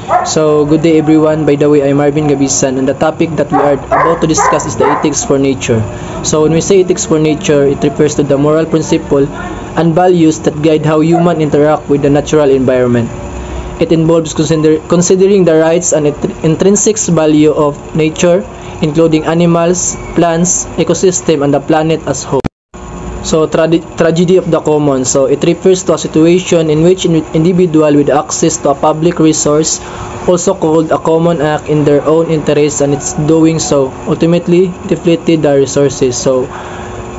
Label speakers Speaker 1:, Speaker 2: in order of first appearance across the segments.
Speaker 1: So, good day everyone. By the way, I'm Marvin Gabisan, and the topic that we are about to discuss is the ethics for nature. So, when we say ethics for nature, it refers to the moral principle and values that guide how humans interact with the natural environment. It involves considering the rights and intrinsic value of nature, including animals, plants, ecosystem, and the planet as whole. So, tragedy of the commons. So, it refers to a situation in which an individual with access to a public resource, also called a common act in their own interest, and it's doing so, ultimately depleted the resources. So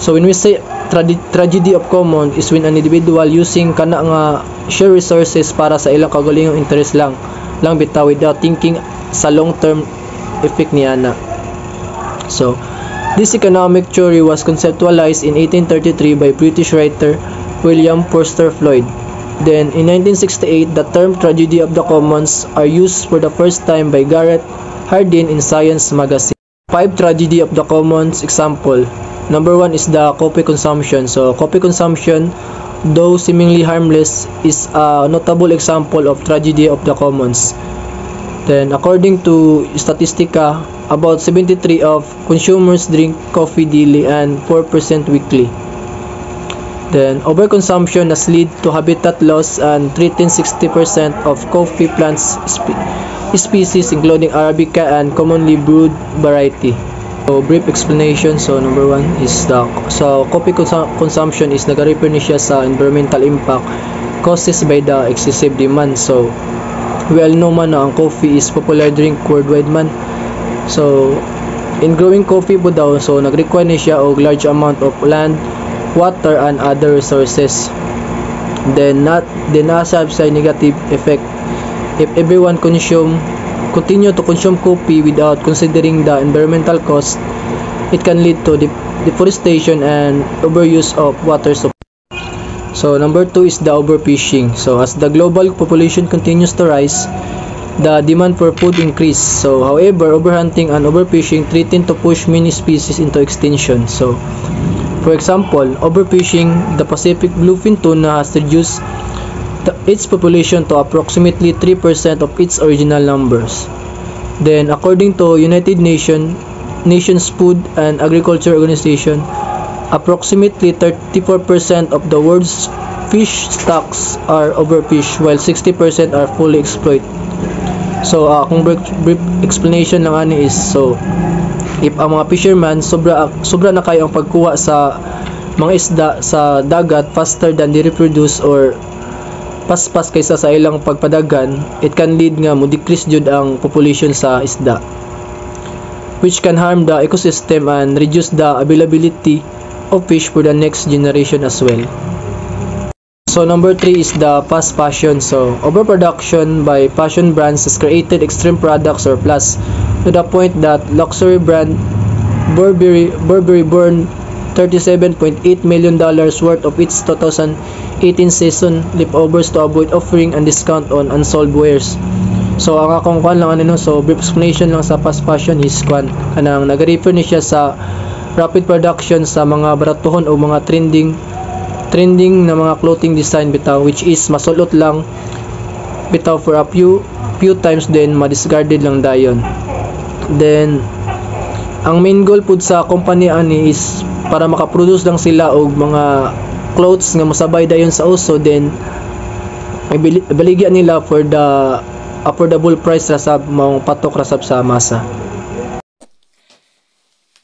Speaker 1: when we say tragedy of common is when an individual using kana nga share resources para sa ilang kaugalingong interest lang bitaw without thinking sa long-term effect niya na. So, this economic theory was conceptualized in 1833 by British writer William Forster Floyd. Then, in 1968, the term tragedy of the commons are used for the first time by Garrett Hardin in Science magazine. 5 tragedy of the commons example. Number 1 is the coffee consumption. So, coffee consumption, though seemingly harmless, is a notable example of tragedy of the commons. Then, according to Statistica, about 73% of consumers drink coffee daily and 4% weekly. Then, overconsumption has led to habitat loss and threatens 60% of coffee plants species, including Arabica and commonly brewed variety. So, brief explanation. So, number 1 is coffee consumption is nag-refer niya sa environmental impact caused by the excessive demand. So, we all know man na ang coffee is popular drink worldwide man. So, in growing coffee po daw, so nag-require niya og large amount of land, water, and other resources. Then nasa sa negative effect. If everyone continue to consume coffee without considering the environmental cost, it can lead to deforestation and overuse of water supply. So, number 2 is the overfishing. So, as the global population continues to rise, the demand for food increase. So, however, overhunting and overfishing threaten to push many species into extinction. So, for example, overfishing the Pacific bluefin tuna has reduced its population to approximately 3% of its original numbers. Then, according to United Nations Food and Agriculture Organization, approximately 34% of the world's fish stocks are overfished while 60% are fully exploited. So, kung brief explanation lang ani is, so, if ang mga fishermen sobra na kayo ang pagkuha sa mga isda sa dagat faster than they reproduce or paspas kaysa sa ilang pagpadagan, it can lead nga mo decrease jud ang population sa isda, which can harm the ecosystem and reduce the availability of fish for the next generation as well. So, number 3 is the fast fashion. So, overproduction by fashion brands has created extreme products or plus to the point that luxury brand Burberry burned $37.8 million worth of its 2018 season leftovers to avoid offering a discount on unsold wares. So, ang akong kwan lang so brief explanation lang sa fast fashion is kanang nag-refer ni siya sa rapid production sa mga baratuhon o mga trending na mga clothing design bitaw, which is masulot lang bitaw for a few times then ma-discarded lang dayon. Then, ang main goal pud sa company ani is para makaproduce lang sila og mga clothes nga mosabay dayon sa uso, then ibaligya nila for the affordable price rasab maong patok rasab sa masa.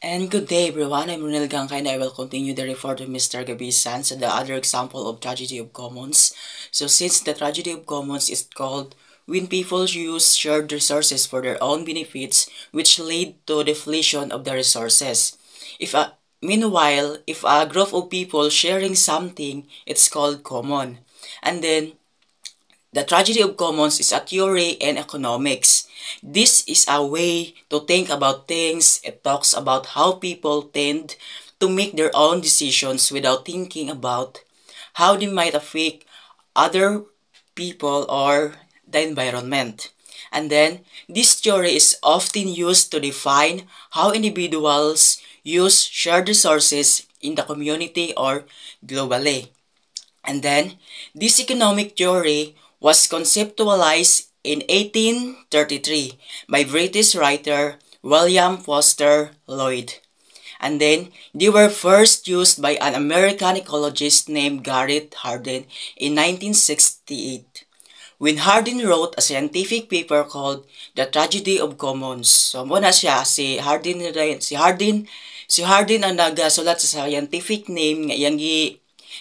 Speaker 2: And good day everyone, I'm Ronel Gangkay and I will continue the report of Mr. Gabisan so the other example of tragedy of commons. So since the tragedy of commons is called when people use shared resources for their own benefits which lead to depletion of the resources. Meanwhile, if a group of people sharing something, it's called common. And then the tragedy of commons is a theory in economics. This is a way to think about things. It talks about how people tend to make their own decisions without thinking about how they might affect other people or the environment. And then, this theory is often used to define how individuals use shared resources in the community or globally. And then, this economic theory was conceptualized in 1833 by British writer William Foster Lloyd. And then, they were first used by an American ecologist named Garrett Hardin in 1968. When Hardin wrote a scientific paper called The Tragedy of Commons. So, muna siya, si Hardin ang nagasulat sa scientific name nga iyang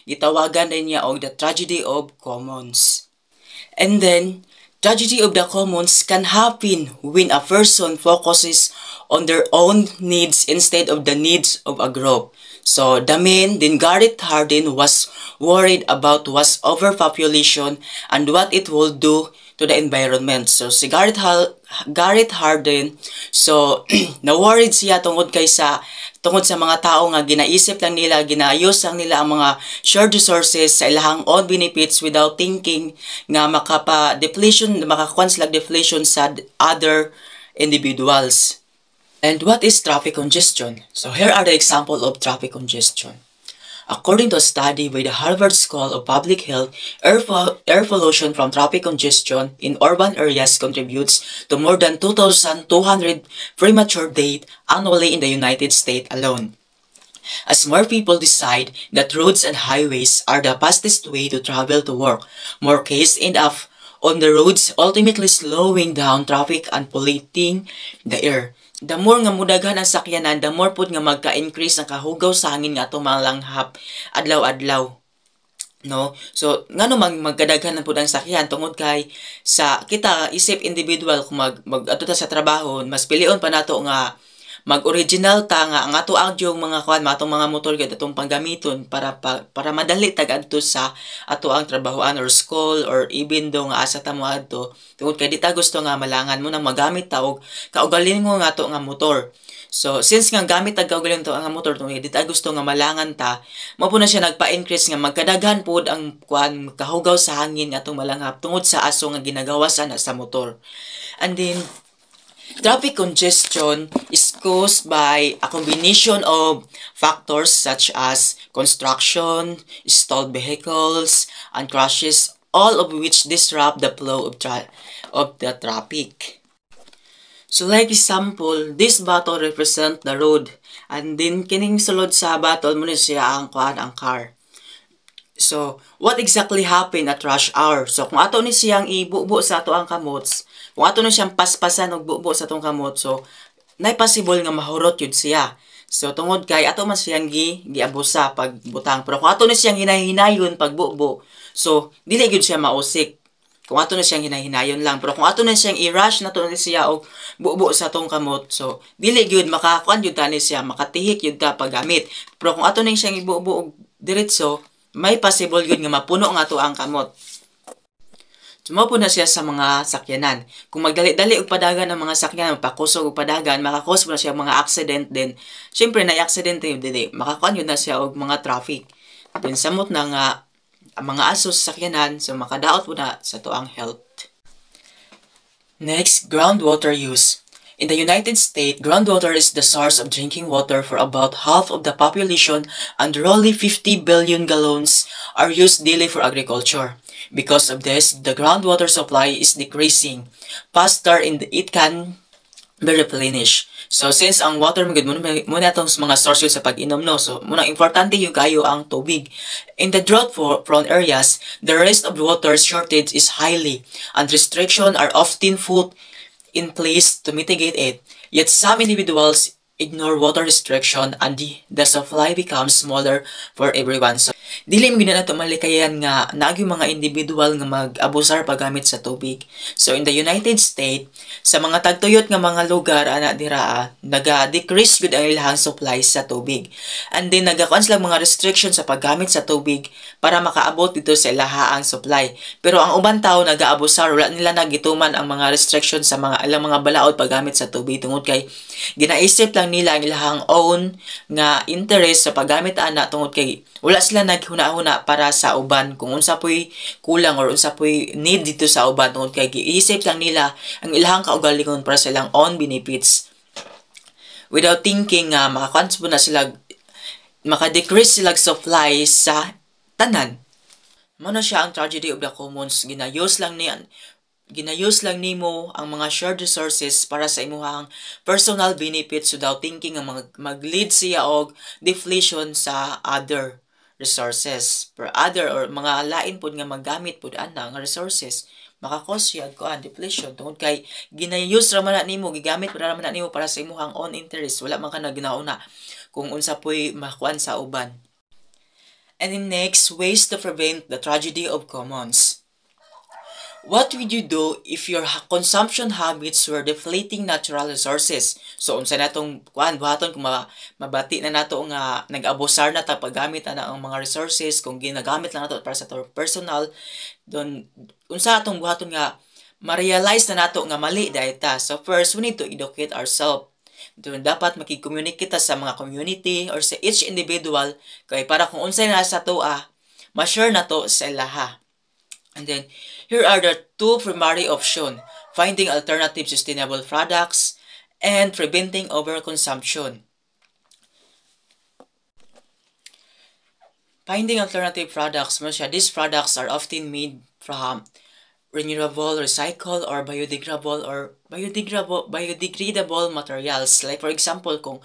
Speaker 2: gitawagan din niya og The Tragedy of Commons. And then, tragedy of the commons can happen when a person focuses on their own needs instead of the needs of a group. So, the main, then Garrett Hardin was worried about was overpopulation and what it will do to the environment. So, si Garrett Hardin, so, na-worried siya tungkol sa mga tao nga ginaisip lang nila, ginayos lang nila ang mga shared resources sa ilahang own benefits without thinking nga makakuan sila deflation sa other individuals. And what is traffic congestion? So here are the example of traffic congestion. According to a study by the Harvard School of Public Health, air pollution from traffic congestion in urban areas contributes to more than 2,200 premature deaths annually in the United States alone. As more people decide that roads and highways are the fastest way to travel to work, more cases end up on the roads, ultimately slowing down traffic and polluting the air. The more nga mudaghan ang sakyanan, the more pud nga magka-increase ang kahugaw sa hangin nga atong malanghap adlaw-adlaw. No? So, ngano magkadaghan pud ang sakyan tungod kay sa kita isip individual kung mag-adto ta sa trabaho, mas pilion pa nato nga mag-original ta nga ang ato yung mga matong mga motor gid atong panggamiton para madali tag adto sa ato ang trabahoan or school or even do nga asa ta mo adto tungod kay di ta gusto nga malangan mo nang magamit ta og kaugalingon mo nga ato nga motor. So since nga gamit tag kaugalingon to ang motor tungod di ta gusto nga malangan ta, mao po na siya nagpa-increase nga magkadaghan pod ang kahugaw sa hangin atong malanghap tungod sa aso nga ginagawas ana sa motor. And then traffic congestion is caused by a combination of factors such as construction, stalled vehicles, and crashes, all of which disrupt the flow of the traffic. So like example, this bottle represent the road, and then kining sulod sa bottle mo siya ang car. So, what exactly happened at rush hour? So, kung ato ni siyang ibubo sa ato ang kamots, kung ato na siyang paspasan og bubo sa atong kamot, so nay possible nga mahurot yun siya. So tungod kay ato man siyang giabusa pag butang, pero kung ato na siyang hinahinayon pag bubo, so dili gyud siya mausik. Kung ato na siyang hinahinayon lang, pero kung ato na siyang i-rush na to na siya og bubo sa atong kamot, so dili gyud makakuan gyud ta ni siya, makatihik gyud ta paggamit. Pero kung ato na siyang ibubo og diretso, may possible gyud nga mapuno nga ato ang kamot. Sumapo na siya sa mga sakyanan. Kung magdali-dali og padagan ang mga sakyanan, magpakusog og padagan, makakos na siya mga accident din. Siyempre, na-accident yun dili. Makakuan yun na siya og mga traffic. Then, samot na nga ang mga aso sa sakyanan, so makadaot po na sa tuang health. Next, groundwater use. In the United States, groundwater is the source of drinking water for about half of the population, and roughly 50 billion gallons are used daily for agriculture. Because of this, the groundwater supply is decreasing faster and it can be replenished. So since ang water muna itong mga sources sa pag-inom, no? So muna importante yung kayo ang tubig. In the drought-prone areas, the rest of the water shortage is highly, and restrictions are often put in place to mitigate it. Yet some individuals ignore water restriction and the supply becomes smaller for everyone. So, dili mo na ito malikayan nga naagi mga individual nga mag-abusar paggamit sa tubig. So, in the United States, sa mga tagtuyot nga mga lugar ana diraa, naga-decrease gud ang ilang supply sa tubig. And then nagakuan sila mga restrictions sa paggamit sa tubig para makaabot dito sa ilahaang supply. Pero ang uban tao naga-abusar, wala nila nagituman ang mga restrictions sa mga ilang mga balaod paggamit sa tubig tungod kay ginaisip lang nila ang ilang own nga interest sa paggamit ana tungod kay wala sila naghuna-huna para sa uban kung unsa poy kulang or unsa poy need dito sa uban tungod kay giisip lang nila ang ilang kaugalingon para sa ilang own benefits without thinking nga makakonsumo na sila maka-decrease sila supply sa tanan. Mao na siya ang tragedy of the commons, ginayos lang niyan ginayos lang nimo ang mga shared resources para sa imuhang personal benefits without thinking ang mag-lead siya og deflation sa other resources per other or mga lain pud nga maggamit pud ana nga resources makakos siya kuan deflation tungod kay ginayos ra man na nimo gigamit ra man na nimo para sa imuhang own interest wala man ka nagnauna kung unsa poy makuan sa uban. And then next, ways to prevent the tragedy of commons. What would you do if your consumption habits were deflating natural resources? So, unsa natong kuan buhaton kung mabati na nato nga nag-abusar na ta paggamit na ang mga resources kung ginagamit lang nato para sa personal, don unsa atong buhaton nga ma-realize na nato nga mali dayta. So, first, we need to educate ourselves. Doon dapat makikommunicate kita sa mga community or sa each individual kay para kung unsay na sa toa, ma-share na to sa ilaha. And then, here are the two primary options, finding alternative sustainable products and preventing overconsumption. Finding alternative products, these products are often made from renewable, recycled, or biodegradable materials. Like for example, kung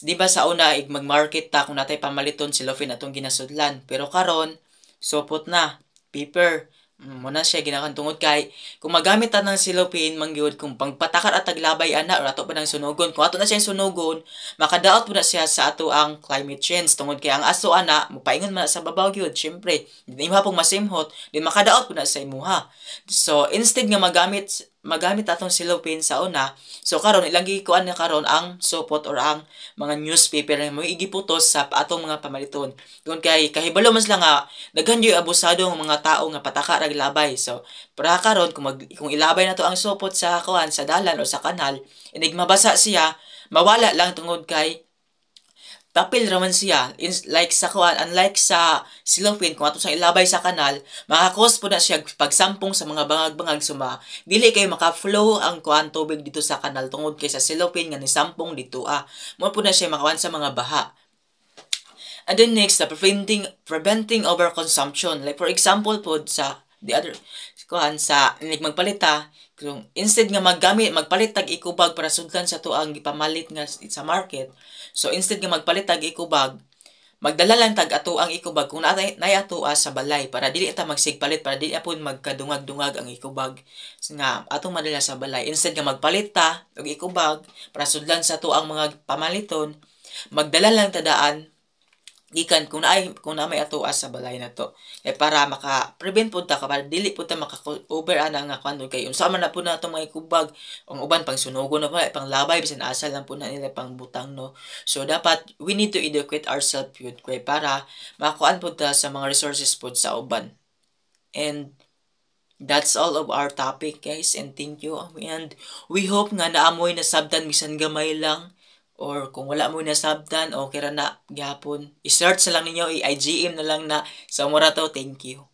Speaker 2: di ba sa una mag-market ta kung natay pamaliton silofin atong ginasudlan, pero karon supot na paper muna siya ginakan tungod kay kung magamit ta ng silopin mangyud kung pangpatakar at taglabay ana or ato pa ng sunugon kung ato na siya sunugon makadaot po na siya sa ato ang climate change tungod kay ang aso ana mopaingon man sa babaw gyud syempre di mo pong masimhot di makadaot po na sa imuha. So instead nga magamit atong silopin sa una, so karon ilang gikuan na karon ang supot or ang mga newspaper nga mo igiputos sa atong mga pamaliton. Kung kay kahibalo mas lang nga daghan gyud abusado ang mga tao nga pataka rag labay. So para karon kung ilabay na to ang supot sa kuan sa dalan o sa kanal, inig mabasa siya, mawala lang tungod kay tapil raman siya like sa kuan unlike sa silopin kung ato sa ilabay sa kanal makakos po na siya pagsampong sa mga bangag-bangag suma dili kay maka-flow ang kuan tubig dito sa kanal tungod kay sa silopin nga ni sampong dito mo po na siya makawan sa mga baha. And then next, preventing overconsumption. Like for example po sa the other kuan sa magpalita kung instead nga magpalit tag ikubag para sudlan sa to ang gipamalit nga sa market. So instead nga magpalit tag ikubag, magdala lang tag ato ang ikubag kung nay ato sa balay para dili ta magsigpalit para dili apon magkadungag-dungag ang ikubag nga atong madala sa balay. Instead nga magpalit ta og ikubag para sudlan sa to ang mga pamaliton, magdala lang ta daan gikan kung na may ato sa balay na to para maka-prevent pud ta para dili pud ta maka-over ana nga kuno kay unsa man na pud nato mga ikubag ang uban pang sunugon na pa pang labay bisan asa lang pud na nila pang butang no. So dapat we need to educate ourselves pud kay para makuan pud ta sa mga resources pud sa uban. And that's all of our topic guys, and thank you, and we hope nga naamoy na sabtan bisan gamay lang. Or kung wala mo nasabtan, okay ra na gyapon. I-search na lang ninyo, i-IGM na lang na sa mura to. Thank you.